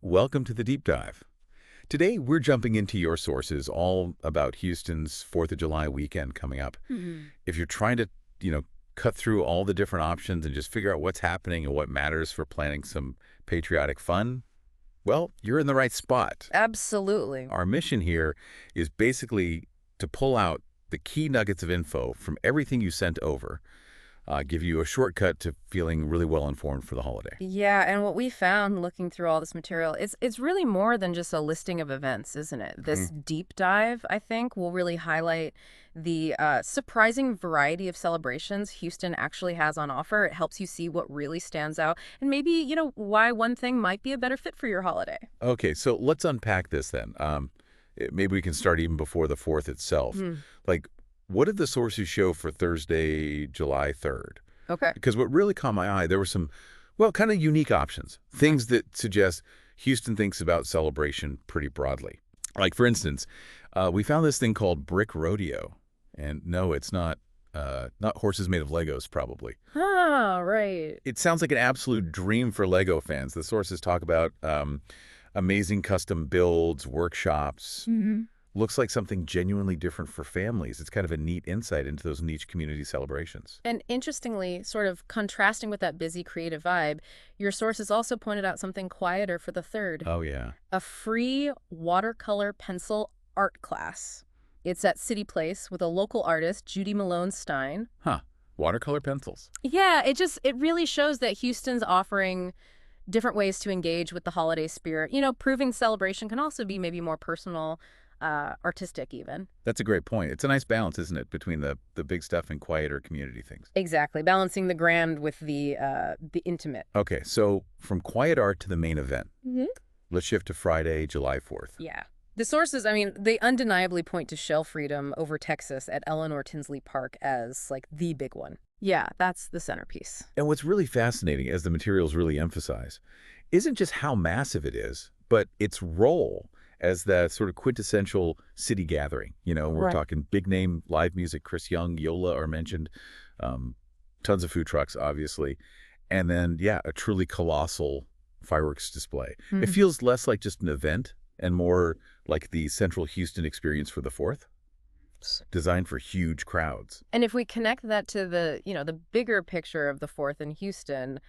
welcome to the Deep Dive. Today, we're jumping into your sources all about Houston's 4th of July weekend coming up. If you're trying to, cut through all the different options and just figure out what's happening and what matters for planning some patriotic fun, well, you're in the right spot. Absolutely. Our mission here is basically to pull out the key nuggets of info from everything you sent over, give you a shortcut to feeling really well-informed for the holiday. Yeah, and what we found looking through all this material, it's really more than just a listing of events, isn't it? This deep dive, I think, will really highlight the surprising variety of celebrations Houston actually has on offer. It helps you see what really stands out and maybe, why one thing might be a better fit for your holiday. Okay, so let's unpack this then. Maybe we can start even before the 4th itself. What did the sources show for Thursday, July 3rd? Okay. Because what really caught my eye, there were some, kind of unique options. Things that suggest Houston thinks about celebration pretty broadly. Like, for instance, we found this thing called Brick Rodeo. And no, it's not horses made of Legos, probably. Ah, right. It sounds like an absolute dream for Lego fans. The sources talk about amazing custom builds, workshops. Looks like something genuinely different for families. It's kind of a neat insight into those niche community celebrations. And interestingly, sort of contrasting with that busy creative vibe, your sources also pointed out something quieter for the 3rd. Oh, yeah. A free watercolor pencil art class. It's at City Place with a local artist, Judy Malone Stein. Huh. Watercolor pencils. Yeah, it really shows that Houston's offering different ways to engage with the holiday spirit. Proving celebration can also be maybe more personal, artistic even. That's a great point. It's a nice balance, isn't it, between the big stuff and quieter community things. Exactly, balancing the grand with the intimate. Okay, so from quiet art to the main event. Let's shift to Friday, July 4th. Yeah. The sources, they undeniably point to shell freedom over Texas at Eleanor Tinsley Park as, the big one. Yeah, that's the centerpiece. And what's really fascinating, as the materials really emphasize, isn't just how massive it is, but its role as the sort of quintessential city gathering. We're talking big-name live music. Chris Young, Yola are mentioned. Tons of food trucks, obviously. And then, a truly colossal fireworks display. It feels less like just an event and more like the central Houston experience for the 4th, designed for huge crowds. And if we connect that to the bigger picture of the 4th in Houston,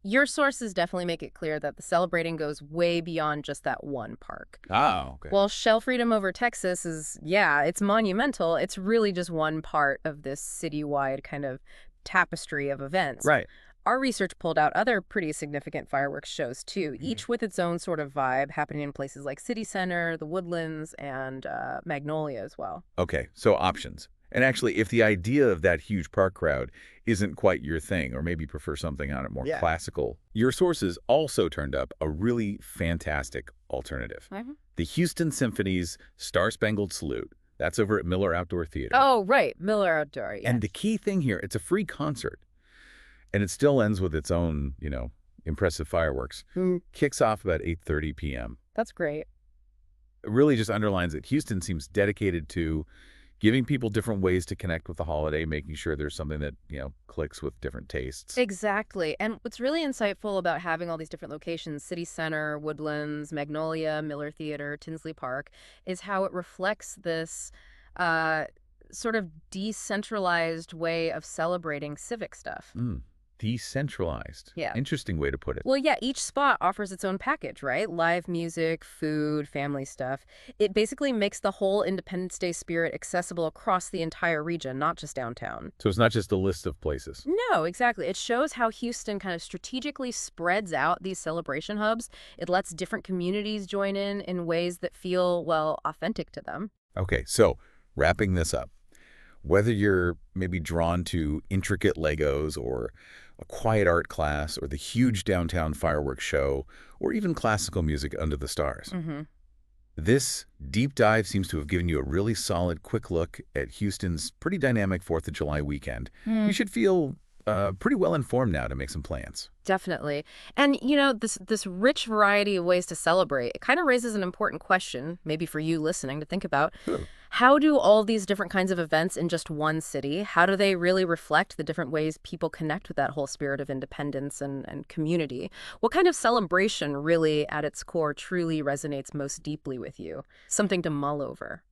your sources definitely make it clear that the celebrating goes way beyond just that one park. Oh, okay. Well, shell freedom over Texas is, it's monumental. It's really just one part of this citywide kind of tapestry of events. Right. Our research pulled out other pretty significant fireworks shows, too, each with its own sort of vibe, happening in places like CityCentre, the Woodlands, and Magnolia as well. Okay, so options. And actually, if the idea of that huge park crowd isn't quite your thing, or maybe you prefer something on it more classical, your sources also turned up a really fantastic alternative. The Houston Symphony's Star-Spangled Salute. That's over at Miller Outdoor Theater. Oh, right, Miller Outdoor, yes. And the key thing here, it's a free concert. And it still ends with its own, impressive fireworks. Kicks off about 8:30 p.m. That's great. It really just underlines that Houston seems dedicated to giving people different ways to connect with the holiday, making sure there's something that, clicks with different tastes. Exactly. And what's really insightful about having all these different locations, CityCentre, Woodlands, Magnolia, Miller Theater, Tinsley Park, is how it reflects this sort of decentralized way of celebrating civic stuff. Decentralized. Yeah. Interesting way to put it. Well, yeah, each spot offers its own package, right? Live music, food, family stuff. It basically makes the whole Independence Day spirit accessible across the entire region, not just downtown. So it's not just a list of places. No, exactly. It shows how Houston kind of strategically spreads out these celebration hubs. It lets different communities join in ways that feel, authentic to them. Okay, so wrapping this up, whether you're maybe drawn to intricate Legos or a quiet art class or the huge downtown fireworks show or even classical music under the stars, this deep dive seems to have given you a really solid, quick look at Houston's pretty dynamic 4th of July weekend. You should feel pretty well informed now to make some plans. Definitely. And, this rich variety of ways to celebrate, it kind of raises an important question, maybe for you listening to think about. How do all these different kinds of events in just one city, how do they really reflect the different ways people connect with that whole spirit of independence and community? What kind of celebration really, at its core, truly resonates most deeply with you? Something to mull over.